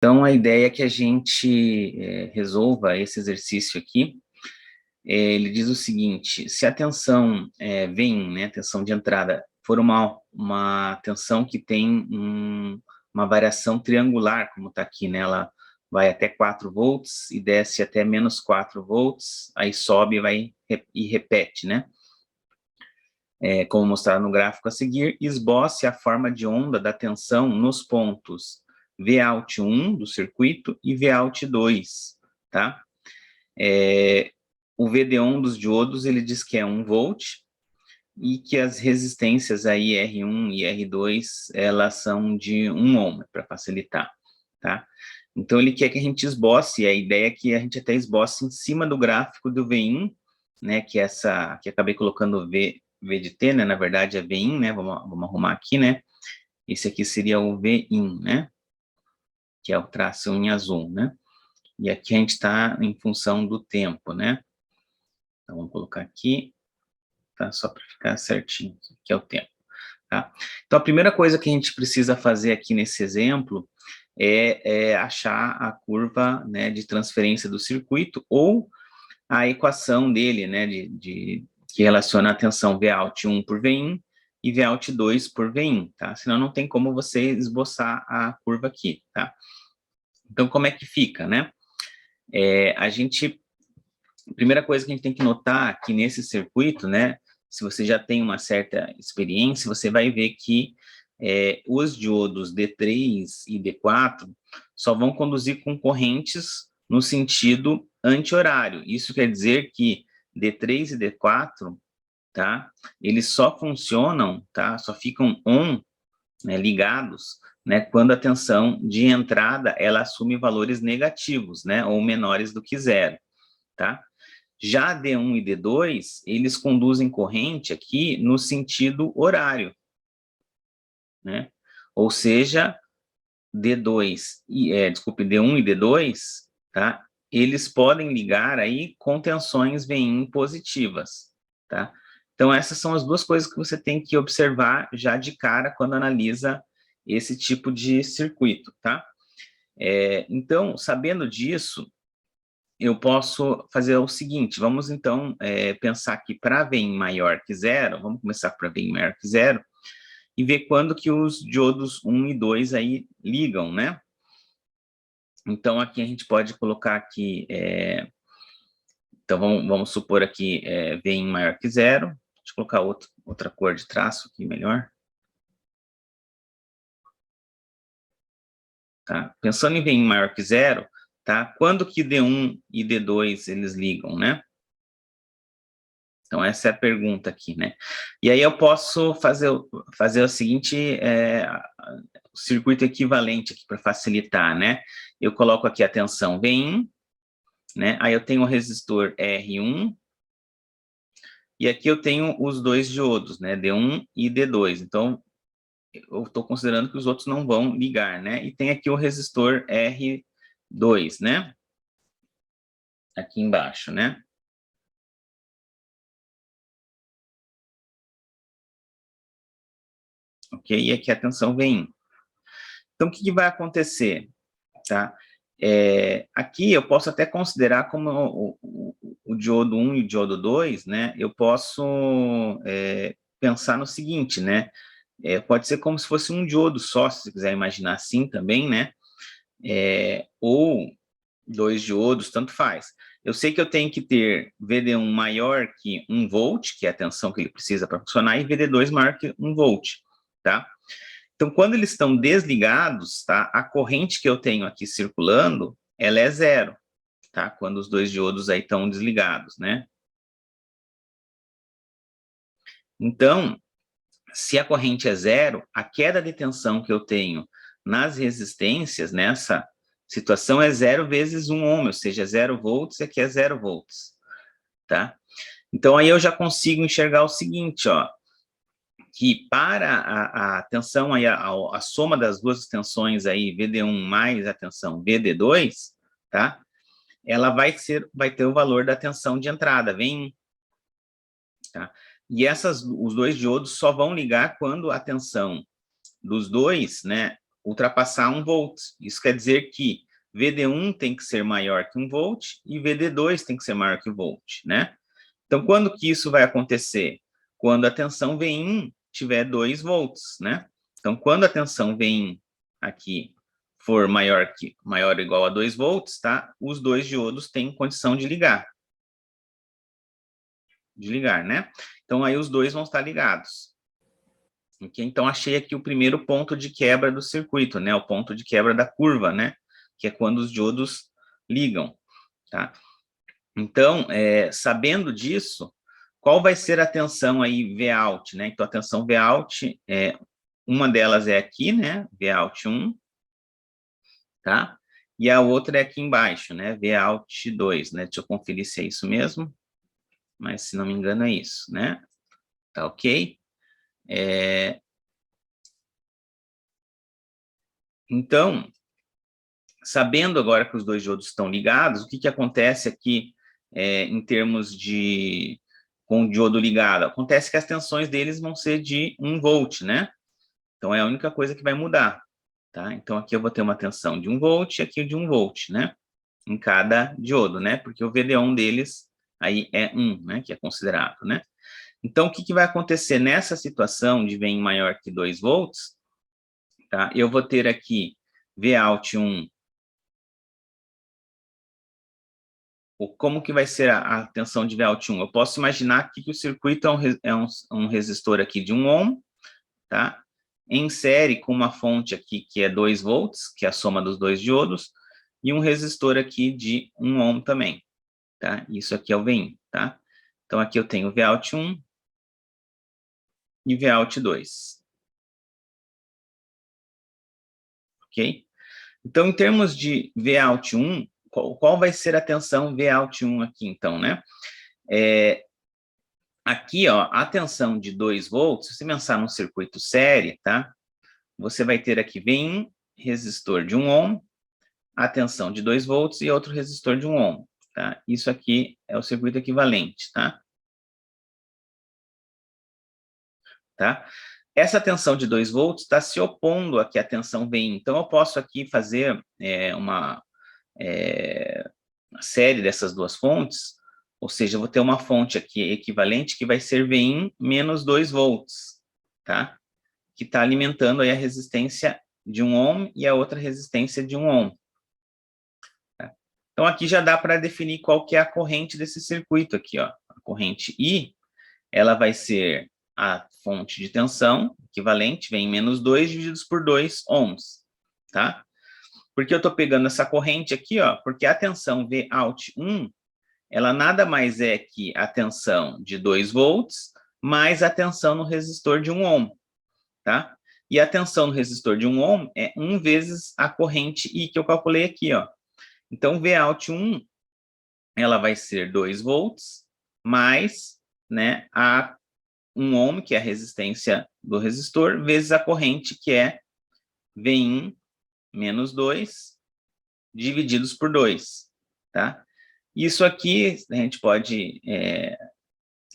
Então, a ideia é que a gente resolva esse exercício aqui. Ele diz o seguinte: se a tensão vem, né, tensão de entrada, for uma tensão que tem uma variação triangular, como está aqui, né, ela vai até 4 volts e desce até menos 4 volts, aí sobe e repete, né? Como mostrado no gráfico a seguir, esboce a forma de onda da tensão nos pontos Vout1 do circuito e Vout2, tá? O VD1 dos diodos, ele diz que é 1 volt, e que as resistências aí R1 e R2, elas são de 1 ohm, para facilitar, tá? Então, ele quer que a gente esboce, a ideia é que a gente até esboce em cima do gráfico do Vin, né, que acabei colocando V de T, né, na verdade é Vin, né, vamos arrumar aqui, né, esse aqui seria o Vin, né, que é o traço em azul, né, e aqui a gente está em função do tempo, né, então vamos colocar aqui, tá, só para ficar certinho, que é o tempo, tá. Então, a primeira coisa que a gente precisa fazer aqui nesse exemplo é achar a curva, né, de transferência do circuito, ou a equação dele, né, que relaciona a tensão Vout1 por Vin e Vout2 por Vin, tá? Senão não tem como você esboçar a curva aqui, tá? Então, como é que fica, né? A primeira coisa que a gente tem que notar aqui nesse circuito, né, se você já tem uma certa experiência, você vai ver que os diodos D3 e D4 só vão conduzir com correntes no sentido anti-horário. Isso quer dizer que D3 e D4, tá, eles só funcionam, tá, só ficam on, né, ligados, né, quando a tensão de entrada ela assume valores negativos, né, ou menores do que zero, tá? Já D1 e D2, eles conduzem corrente aqui no sentido horário, né? Ou seja, D1 e D2, tá? Eles podem ligar aí com tensões VIN positivas, tá? Então, essas são as duas coisas que você tem que observar já de cara quando analisa esse tipo de circuito, tá? Então, sabendo disso, eu posso fazer o seguinte, vamos então pensar que para Vin maior que zero, vamos começar para Vin maior que zero, e ver quando que os diodos 1 e 2 aí ligam, né? Então, aqui a gente pode colocar aqui, então vamos supor aqui Vin maior que zero, deixa eu colocar outra cor de traço aqui melhor. Tá? Pensando em Vin maior que zero, tá? Quando que D1 e D2 eles ligam, né? Então, essa é a pergunta aqui, né? E aí eu posso fazer o seguinte, o circuito equivalente aqui para facilitar, né? Eu coloco aqui a tensão Vin, né? Aí eu tenho o resistor R1, e aqui eu tenho os dois diodos, né? D1 e D2. Então, eu estou considerando que os outros não vão ligar, né? E tem aqui o resistor R2, né? Aqui embaixo, né? Ok? E aqui a tensão Vin. Então, o que vai acontecer? Tá? Aqui eu posso até considerar como o diodo 1 e o diodo 2, né? Eu posso pensar no seguinte, né? Pode ser como se fosse um diodo só, se você quiser imaginar assim também, né? Ou dois diodos, tanto faz. Eu sei que eu tenho que ter VD1 maior que 1 volt, que é a tensão que ele precisa para funcionar, e VD2 maior que 1 volt, tá? Então, quando eles estão desligados, tá, a corrente que eu tenho aqui circulando, ela é zero, tá? Quando os dois diodos aí estão desligados, né? Então, se a corrente é zero, a queda de tensão que eu tenho nas resistências, nessa situação, é 0 vezes 1 ohm, ou seja, 0 volts, e aqui é 0 volts, tá? Então, aí eu já consigo enxergar o seguinte, ó, que para a tensão, aí, a soma das duas tensões aí, VD1 mais a tensão VD2, tá? Ela vai ter o valor da tensão de entrada, vem, tá? E os dois diodos só vão ligar quando a tensão dos dois, né, ultrapassar 1 volt. Isso quer dizer que VD1 tem que ser maior que 1 volt e VD2 tem que ser maior que 1 volt, né? Então, quando que isso vai acontecer? Quando a tensão Vin tiver 2 volts, né? Então, quando a tensão Vin aqui for maior ou igual a 2 volts, tá? Os dois diodos têm condição de ligar. Né? Então, aí os dois vão estar ligados. Okay? Então, achei aqui o primeiro ponto de quebra do circuito, né? O ponto de quebra da curva, né? Que é quando os diodos ligam, tá? Então, sabendo disso, qual vai ser a tensão aí Vout, né? Então, a tensão Vout, uma delas é aqui, né? Vout 1, tá? E a outra é aqui embaixo, né? Vout 2, né? Deixa eu conferir se é isso mesmo, mas se não me engano é isso, né? Tá ok? Então, sabendo agora que os dois diodos estão ligados, o que acontece aqui em termos de com o diodo ligado? Acontece que as tensões deles vão ser de 1 volt, né? Então, é a única coisa que vai mudar, tá? Então, aqui eu vou ter uma tensão de 1 volt e aqui de 1 volt, né? Em cada diodo, né? Porque o VD1 deles aí é 1, né? Que é considerado, né? Então, o que vai acontecer nessa situação de Vin maior que 2 volts, tá? Eu vou ter aqui Vout 1. Como que vai ser a tensão de Vout 1? Eu posso imaginar aqui que o circuito é um resistor aqui de 1 ohm, tá? Em série com uma fonte aqui que é 2 volts, que é a soma dos dois diodos, e um resistor aqui de 1 ohm também, tá? Isso aqui é o Vin, tá? Então, aqui eu tenho Vout 1 e Vout 2. Ok? Então, em termos de Vout 1, qual vai ser a tensão Vout 1 aqui, então, né? Aqui, ó, a tensão de 2 volts, se você pensar num circuito série, tá? Você vai ter aqui, vem resistor de 1 ohm, a tensão de 2 volts e outro resistor de 1 ohm, tá? Isso aqui é o circuito equivalente, tá? Essa tensão de 2 volts está se opondo aqui à tensão Vin. Então, eu posso aqui fazer uma série dessas duas fontes, ou seja, eu vou ter uma fonte aqui equivalente que vai ser Vin menos 2 volts, tá? Que está alimentando aí a resistência de 1 ohm e a outra resistência de 1 ohm. Tá? Então, aqui já dá para definir qual que é a corrente desse circuito aqui, ó. A corrente I, ela vai ser a fonte de tensão equivalente, vem menos 2 divididos por 2 ohms, tá? Porque eu estou pegando essa corrente aqui, ó, porque a tensão Vout1, ela nada mais é que a tensão de 2 volts mais a tensão no resistor de 1 ohm, tá? E a tensão no resistor de 1 ohm é 1 vezes a corrente I que eu calculei aqui, ó. Então, Vout1, ela vai ser 2 volts mais, né, a 1 ohm, que é a resistência do resistor, vezes a corrente, que é Vin menos 2, divididos por 2, tá? Isso aqui, a gente pode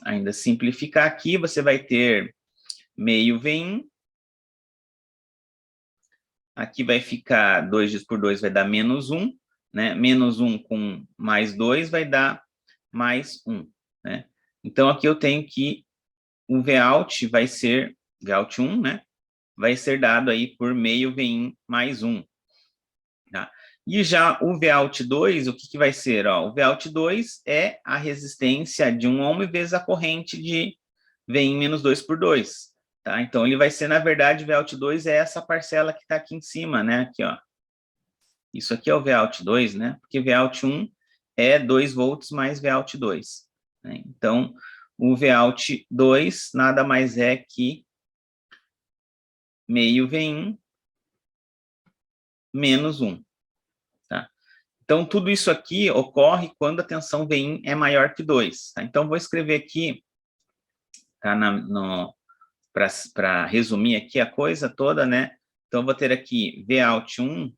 ainda simplificar aqui, você vai ter meio Vin, aqui vai ficar 2 divididos por 2 vai dar menos 1, né? Menos 1 com mais 2 vai dar mais 1, né? Então, aqui eu tenho que o Vout vai ser, Vout 1, né? Vai ser dado aí por meio Vin mais 1, tá? E já o Vout 2, o que vai ser? Ó, o Vout 2 é a resistência de 1 ohm vezes a corrente de Vin menos 2 por 2, tá? Então, ele vai ser, na verdade, Vout 2 é essa parcela que está aqui em cima, né? Aqui, ó. Isso aqui é o Vout 2, né? Porque Vout 1 é 2 volts mais Vout 2, né? Então, o Vout 2 nada mais é que meio Vin menos 1, tá? Então, tudo isso aqui ocorre quando a tensão Vin é maior que 2, tá? Então, vou escrever aqui, tá? Para resumir aqui a coisa toda, né? Então, vou ter aqui Vout 1,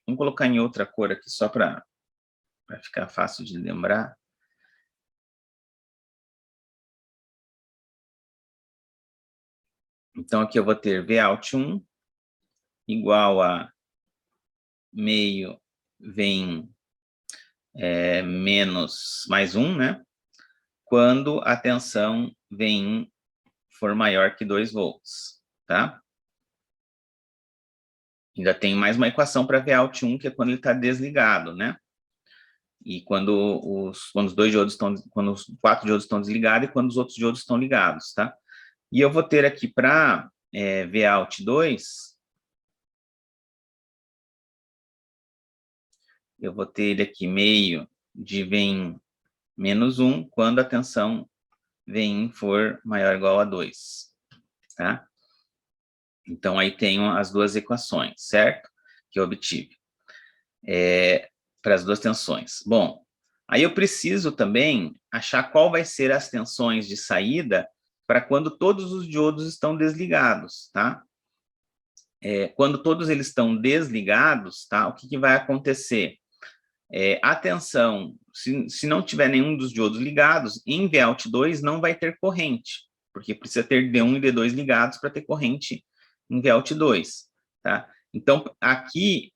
vamos colocar em outra cor aqui, só para ficar fácil de lembrar. Então, aqui eu vou ter Vout1 igual a meio Vin menos mais 1, né? Quando a tensão Vin for maior que 2 volts, tá? Ainda tem mais uma equação para Vout1, que é quando ele está desligado, né? E quando os dois diodos estão, quando os 4 diodos estão desligados e quando os outros diodos estão ligados, tá? E eu vou ter aqui para Vout2, eu vou ter ele aqui meio de Vin menos 1 quando a tensão Vin for maior ou igual a 2, tá? Então, aí tenho as duas equações, certo? Que eu obtive para as duas tensões. Bom, aí eu preciso também achar qual vai ser as tensões de saída para quando todos os diodos estão desligados, tá? Quando todos eles estão desligados, tá? O que vai acontecer? A tensão, se não tiver nenhum dos diodos ligados, em Vout2 não vai ter corrente, porque precisa ter D1 e D2 ligados para ter corrente em Vout2, tá? Então, aqui,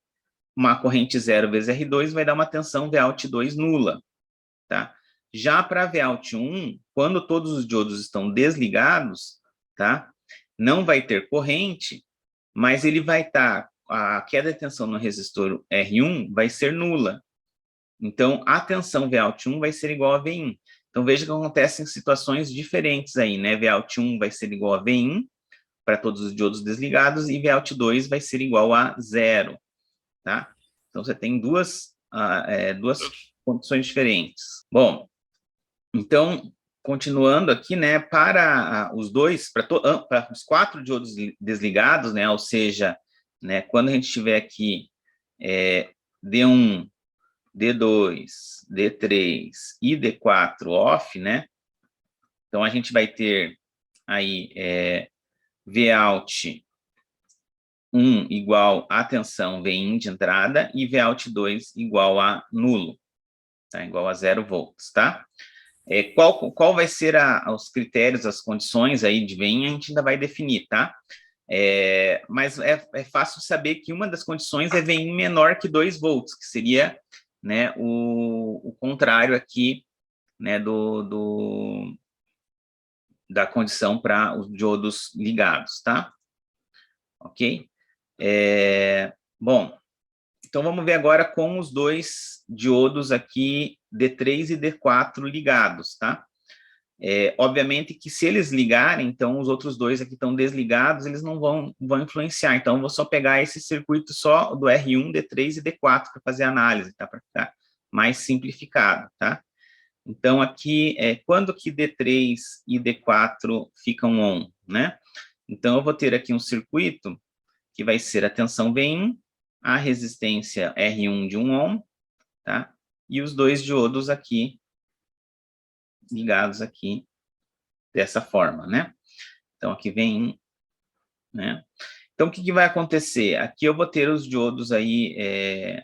uma corrente 0 vezes R2 vai dar uma tensão Vout2 nula, tá? Já para Vout1, quando todos os diodos estão desligados, tá? Não vai ter corrente, mas ele vai estar, a queda de tensão no resistor R1 vai ser nula. Então, a tensão Vout1 vai ser igual a Vin. Então, veja que acontecem situações diferentes aí, né? Vout1 vai ser igual a Vin para todos os diodos desligados e Vout2 vai ser igual a 0, tá? Então, você tem duas condições diferentes. Bom, então, continuando aqui, né, para os dois, para os 4 diodos desligados, né, ou seja, né, quando a gente tiver aqui D1, D2, D3 e D4 off, né, então a gente vai ter aí Vout 1 igual a tensão Vin de entrada e Vout 2 igual a nulo, tá, igual a 0 volts, tá? Qual vai ser os critérios, as condições aí de Vin, a gente ainda vai definir, tá? Mas é fácil saber que uma das condições é Vin menor que 2 volts, que seria, né, o contrário aqui, né, da condição para os diodos ligados, tá? Ok? Bom, então vamos ver agora com os dois diodos aqui, D3 e D4 ligados, tá? Obviamente que se eles ligarem, então os outros dois aqui estão desligados, eles não vão influenciar. Então, eu vou só pegar esse circuito só do R1, D3 e D4 para fazer a análise, tá? Para ficar mais simplificado, tá? Então, aqui, quando que D3 e D4 ficam on, né? Então, eu vou ter aqui um circuito que vai ser a tensão V1, a resistência R1 de 1 ohm, tá? E os dois diodos aqui, ligados aqui, dessa forma, né? Então, aqui vem, né? Então, o que vai acontecer? Aqui eu vou ter os diodos aí,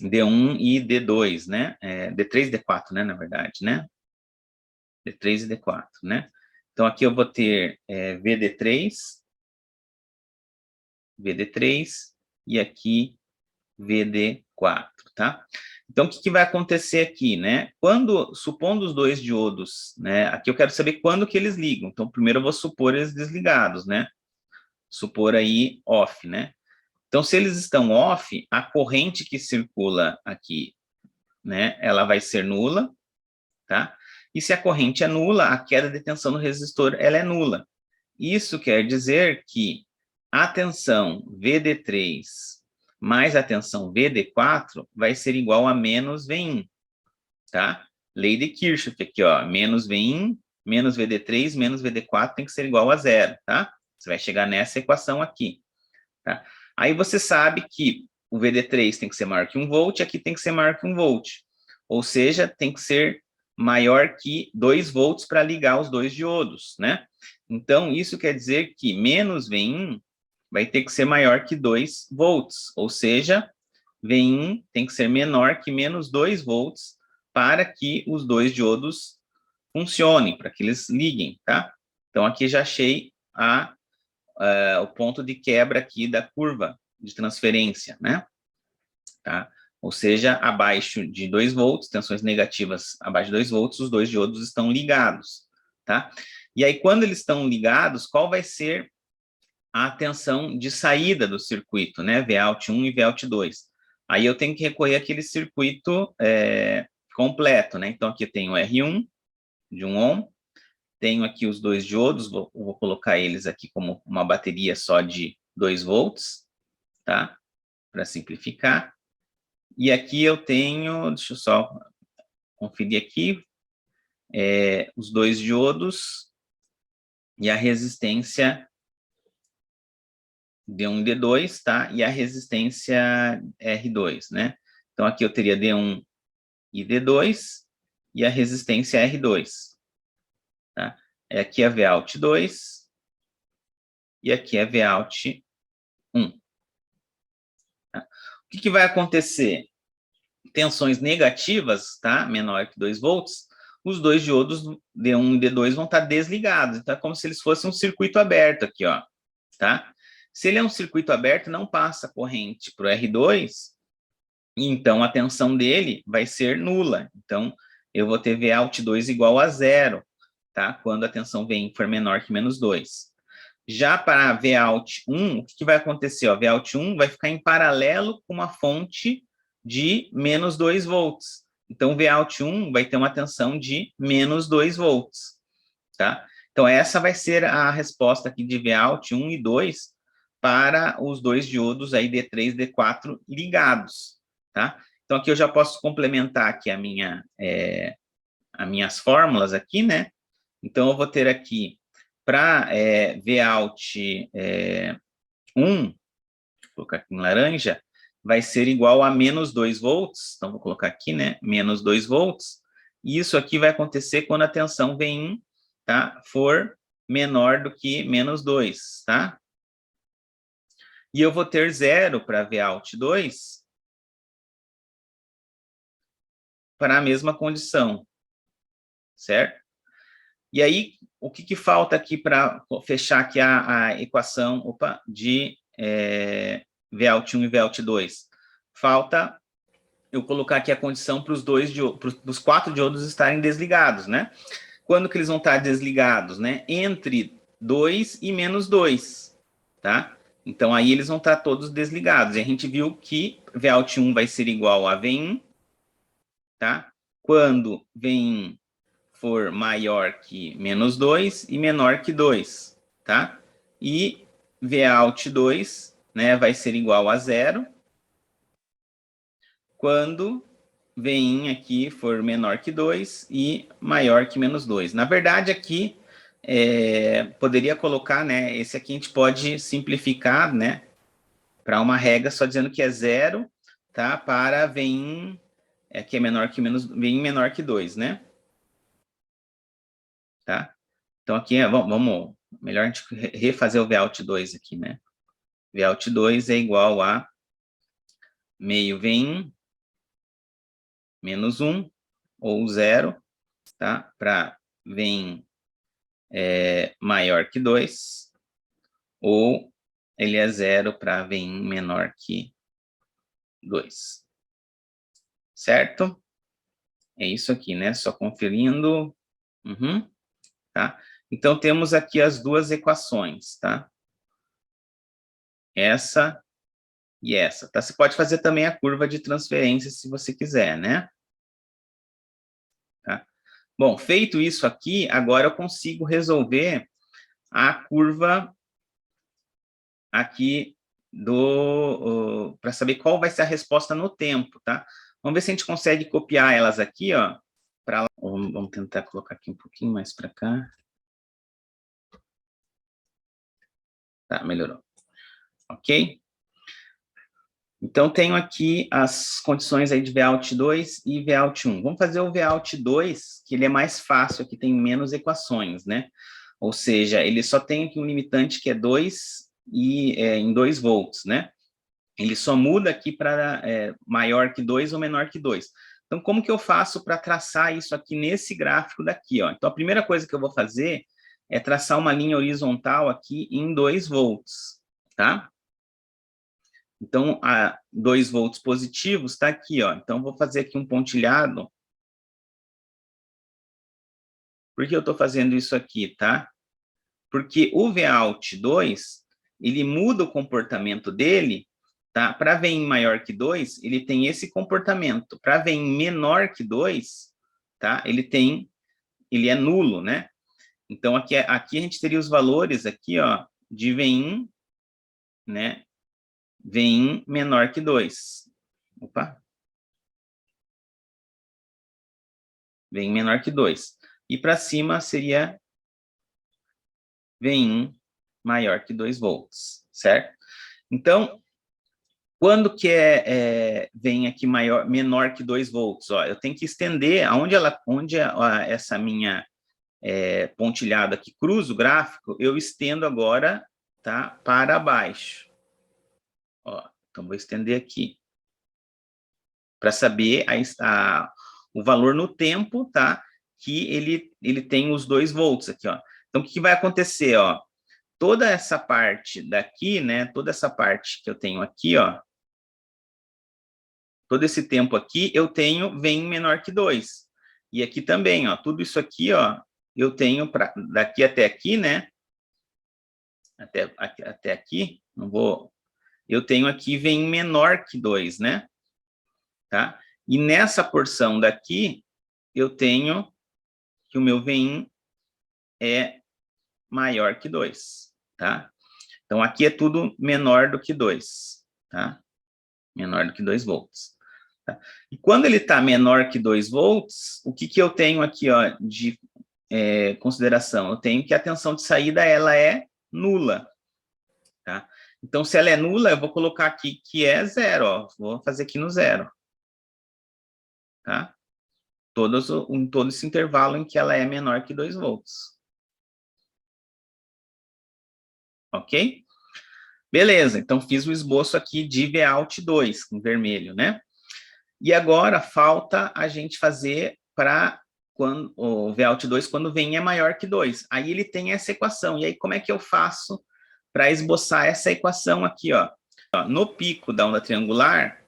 D1 e D2, né? D3 e D4, né, na verdade, né? D3 e D4, né? Então, aqui eu vou ter VD3, e aqui VD4, tá? Então, o que vai acontecer aqui, né? Supondo os dois diodos, né? Aqui eu quero saber quando que eles ligam. Então, primeiro eu vou supor eles desligados, né? Supor aí off, né? Então, se eles estão off, a corrente que circula aqui, né? Ela vai ser nula, tá? E se a corrente é nula, a queda de tensão no resistor, ela é nula. Isso quer dizer que a tensão VD3 mais a tensão VD4 vai ser igual a menos V1, tá? Lei de Kirchhoff aqui, ó, menos V1, menos VD3, menos VD4 tem que ser igual a 0, tá? Você vai chegar nessa equação aqui, tá? Aí você sabe que o VD3 tem que ser maior que 1 volt, aqui tem que ser maior que 1 volt. Ou seja, tem que ser maior que 2 volts para ligar os dois diodos, né? Então, isso quer dizer que menos V1 vai ter que ser maior que 2 volts, ou seja, V1 tem que ser menor que menos 2 volts para que os dois diodos funcionem, para que eles liguem, tá? Então, aqui já achei a o ponto de quebra aqui da curva de transferência, né? Tá? Ou seja, abaixo de 2 volts, tensões negativas abaixo de 2 volts, os dois diodos estão ligados, tá? E aí, quando eles estão ligados, qual vai ser a tensão de saída do circuito, né? Vout 1 e Vout 2. Aí eu tenho que recorrer àquele circuito completo, né? Então, aqui eu tenho R1 de 1 ohm, tenho aqui os dois diodos, vou colocar eles aqui como uma bateria só de 2 volts, tá? Para simplificar. E aqui eu tenho, deixa eu só conferir aqui, os dois diodos e a resistência D1 e D2, tá? E a resistência R2, né? Então, aqui eu teria D1 e D2 e a resistência R2, tá? Aqui é Vout 2 e aqui é Vout 1. Tá? O que vai acontecer? Tensões negativas, tá? Menor que 2 volts, os dois diodos D1 e D2 vão estar desligados. Então, é como se eles fossem um circuito aberto aqui, ó, tá? Se ele é um circuito aberto, não passa corrente para o R2, então a tensão dele vai ser nula. Então, eu vou ter Vout 2 igual a zero, tá? Quando a tensão vem for menor que menos 2. Já para Vout 1, o que vai acontecer? Ó, Vout 1 vai ficar em paralelo com uma fonte de menos 2 volts. Então, Vout 1 vai ter uma tensão de menos 2 volts, tá? Então, essa vai ser a resposta aqui de Vout 1 e 2 para os dois diodos aí D3 e D4 ligados, tá? Então, aqui eu já posso complementar aqui as minhas fórmulas aqui, né? Então, eu vou ter aqui para Vout 1, vou colocar aqui em laranja, vai ser igual a menos 2 volts, então vou colocar aqui, né, menos 2 volts, e isso aqui vai acontecer quando a tensão V1, tá, for menor do que menos 2, tá? E eu vou ter zero para Vout 2 para a mesma condição, certo? E aí, o que falta aqui para fechar aqui a equação de Vout 1 e Vout 2? Falta eu colocar aqui a condição para os 4 diodos estarem desligados, né? Quando que eles vão estar desligados, né? Entre 2 e menos 2, tá? Então, aí eles vão estar todos desligados. E a gente viu que Vout 1 vai ser igual a V1, tá? Quando V1 for maior que menos 2 e menor que 2, tá? E Vout 2, né, vai ser igual a zero quando Vin aqui for menor que 2 e maior que menos 2. Na verdade, aqui, poderia colocar, né, esse aqui a gente pode simplificar, né, para uma regra só dizendo que é zero, tá, para Vin que é menor que Vin menor que 2, né? Tá? Então, aqui, vamos melhor a gente refazer o Vout 2 aqui, né? Vout 2 é igual a meio V1 menos 1, ou 0, tá? Para V1 maior que 2, ou ele é 0 para V1 menor que 2. Certo? É isso aqui, né? Só conferindo. Uhum. Tá? Então, temos aqui as duas equações, tá? Essa e essa, tá? Você pode fazer também a curva de transferência, se você quiser, né? Tá? Bom, feito isso aqui, agora eu consigo resolver a curva aqui para saber qual vai ser a resposta no tempo, tá? Vamos ver se a gente consegue copiar elas aqui, ó. Vamos tentar colocar aqui um pouquinho mais para cá. Tá, melhorou. Ok? Então, tenho aqui as condições aí de Vout 2 e Vout 1. Vamos fazer o Vout 2, que ele é mais fácil, aqui tem menos equações, né? Ou seja, ele só tem aqui um limitante que é 2 em 2 volts, né? Ele só muda aqui para maior que 2 ou menor que 2. Então, como que eu faço para traçar isso aqui nesse gráfico daqui, ó? Então, a primeira coisa que eu vou fazer é traçar uma linha horizontal aqui em 2 volts, tá? Então, a 2 volts positivos está aqui, ó. Então, vou fazer aqui um pontilhado. Por que eu estou fazendo isso aqui, tá? Porque o Vout 2, ele muda o comportamento dele, tá? Para Vin maior que 2, ele tem esse comportamento. Para Vin menor que 2, tá? Ele é nulo, né? Então, aqui a gente teria os valores aqui, ó, de Vin, né? Vin menor que 2. Opa. Vin menor que 2. E para cima seria Vin maior que 2 volts, certo? Então, quando que vem aqui menor que 2 volts? Ó, eu tenho que estender onde essa minha pontilhada aqui cruza o gráfico, eu estendo agora, tá, para baixo. Ó, então, vou estender aqui. Para saber o valor no tempo, tá? Que ele tem os 2 volts aqui, ó. Então, o que vai acontecer, ó? Toda essa parte daqui, né? Toda essa parte que eu tenho aqui, ó. Todo esse tempo aqui, eu tenho Vin menor que 2. E aqui também, ó. Tudo isso aqui, ó. Eu tenho daqui até aqui, né? Até aqui, não vou... Eu tenho aqui Vin menor que 2, né? Tá? E nessa porção daqui, eu tenho que o meu Vin é maior que 2, tá? Então, aqui é tudo menor do que 2, tá? Menor do que 2 volts. Tá? E quando ele está menor que 2 volts, o que eu tenho aqui, ó, de consideração? Eu tenho que a tensão de saída, ela é nula, tá? Então, se ela é nula, eu vou colocar aqui que é 0, ó. Vou fazer aqui no 0, tá? Em todo esse intervalo em que ela é menor que 2 volts. Ok? Beleza, então fiz o esboço aqui de Vout 2, em vermelho, né? E agora falta a gente fazer para o Vout 2 quando Vin é maior que 2. Aí ele tem essa equação. E aí como é que eu faço para esboçar essa equação aqui, ó? No pico da onda triangular,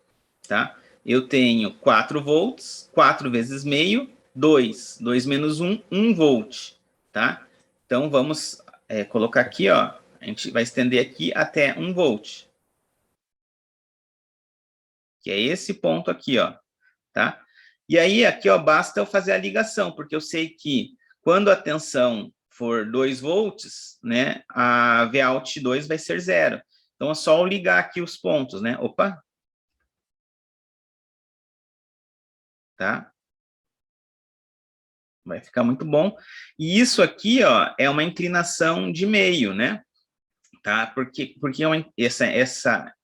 tá? Eu tenho 4 volts, 4 vezes meio, 2. 2 menos 1, 1 volt, tá? Então, vamos colocar aqui, ó. A gente vai estender aqui até 1 volt. Que é esse ponto aqui, ó, tá? E aí, aqui, ó, basta eu fazer a ligação, porque eu sei que quando a tensão for 2 volts, né, a Vout 2 vai ser 0. Então, é só eu ligar aqui os pontos, né? Opa! Tá? Vai ficar muito bom. E isso aqui, ó, é uma inclinação de meio, né? Tá? Porque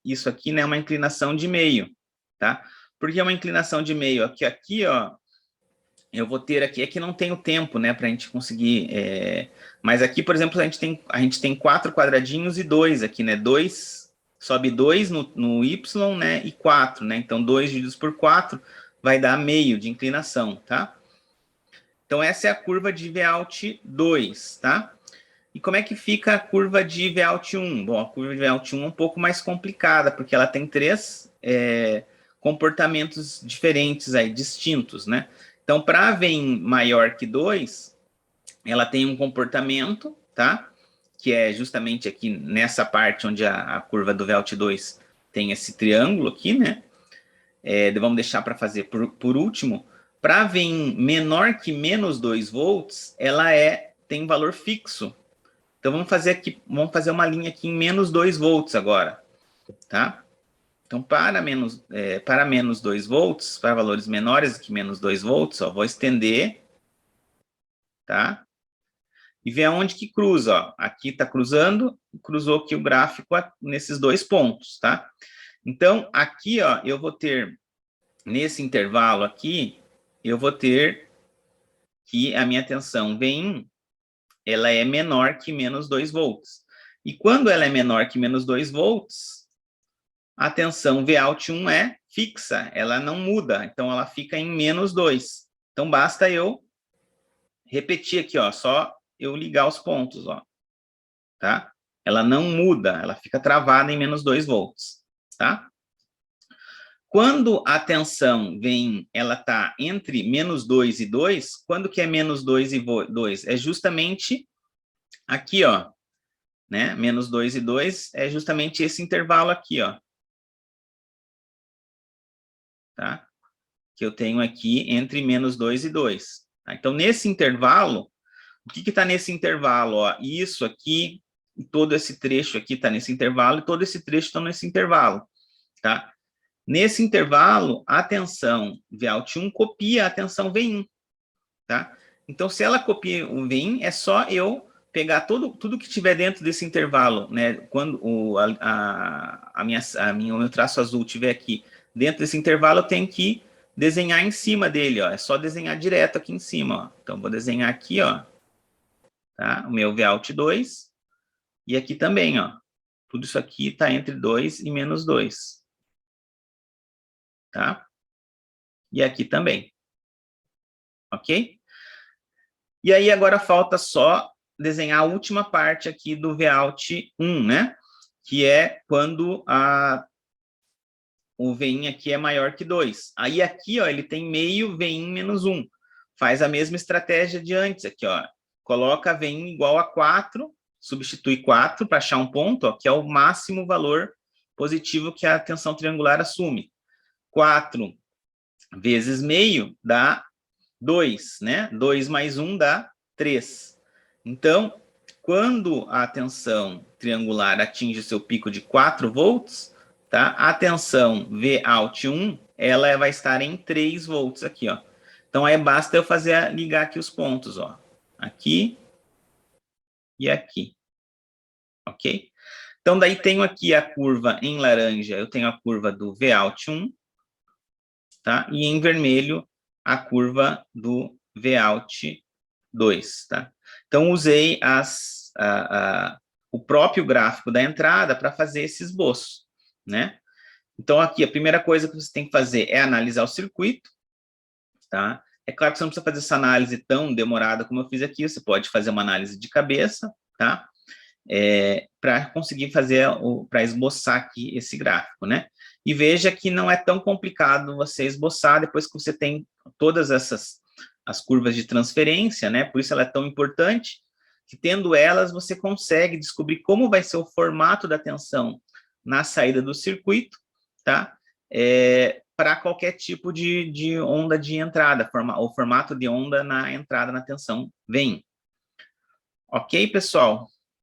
isso aqui, né, é uma inclinação de meio, tá? Porque é uma inclinação de meio aqui, ó, eu vou ter aqui, é que não tem o tempo, né, para a gente conseguir, mas aqui, por exemplo, a gente tem 4 quadradinhos e 2 aqui, né, 2, sobe 2 no Y, né, e 4, né, então 2 divididos por 4 vai dar meio de inclinação, tá? Então, essa é a curva de Vout 2, tá? E como é que fica a curva de Vout 1? Bom, a curva de Vout 1 é um pouco mais complicada, porque ela tem 3 comportamentos diferentes aí, distintos, né? Então, para Vin maior que 2, ela tem um comportamento, tá? Que é justamente aqui nessa parte onde a curva do Vout 2 tem esse triângulo aqui, né? Vamos deixar para fazer por último. Para Vin menor que menos 2 volts, ela tem valor fixo. Então, vamos fazer uma linha aqui em menos 2 volts agora, tá? Então, para menos 2 volts, para valores menores que menos 2 volts, ó, vou estender, tá? E ver aonde que cruza, ó. Aqui está cruzando, cruzou aqui o gráfico nesses 2 pontos, tá? Então, aqui, ó, eu vou ter, nesse intervalo aqui, eu vou ter que a minha tensão Vin, ela é menor que menos 2 volts. E quando ela é menor que menos 2 volts, a tensão Vout 1 é fixa, ela não muda, então ela fica em menos 2. Então, basta eu repetir aqui, ó, só eu ligar os pontos, ó, tá? Ela não muda, ela fica travada em menos 2 volts, tá? Quando a tensão vem, ela está entre menos 2 e 2, quando que é menos 2 e 2? É justamente aqui, ó, né? Menos 2 e 2 é justamente esse intervalo aqui, ó. Tá? Que eu tenho aqui entre menos 2 e 2. Tá? Então, nesse intervalo, o que está nesse intervalo? Ó? Isso aqui, todo esse trecho aqui está nesse intervalo, e todo esse trecho está nesse intervalo. Tá? Nesse intervalo, a tensão Vout1 copia a tensão V1. Tá? Então, se ela copia o V1, é só eu pegar tudo que tiver dentro desse intervalo, né? Quando o meu traço azul estiver aqui dentro desse intervalo, eu tenho que desenhar em cima dele, ó. É só desenhar direto aqui em cima, ó. Então, vou desenhar aqui, ó, tá? O meu Vout2. E aqui também, ó. Tudo isso aqui está entre 2 e menos 2. Tá? E aqui também. Ok? E aí, agora falta só desenhar a última parte aqui do Vout1, né? Que é quando o Vin aqui é maior que 2. Aí aqui, ó, ele tem meio Vin menos 1. Faz a mesma estratégia de antes aqui, ó. Coloca Vin igual a 4, substitui 4 para achar um ponto, ó, que é o máximo valor positivo que a tensão triangular assume. 4 vezes meio dá 2, né? 2 mais 1 dá 3. Então, quando a tensão triangular atinge o seu pico de 4 volts, tá? A tensão Vout1, ela vai estar em 3 volts aqui, ó. Então, aí basta eu ligar aqui os pontos, ó. Aqui e aqui. Ok? Então, daí tenho aqui a curva em laranja, eu tenho a curva do Vout1, tá? E em vermelho, a curva do Vout2, tá? Então, usei o próprio gráfico da entrada para fazer esse esboço, né? Então, aqui, a primeira coisa que você tem que fazer é analisar o circuito, tá? É claro que você não precisa fazer essa análise tão demorada como eu fiz aqui, você pode fazer uma análise de cabeça, tá? Para conseguir fazer, para esboçar aqui esse gráfico, né? E veja que não é tão complicado você esboçar depois que você tem todas as curvas de transferência, né? Por isso ela é tão importante, que tendo elas, você consegue descobrir como vai ser o formato da tensão na saída do circuito, tá? Para qualquer tipo de onda de entrada, o formato de onda na entrada na tensão vem. Ok, pessoal?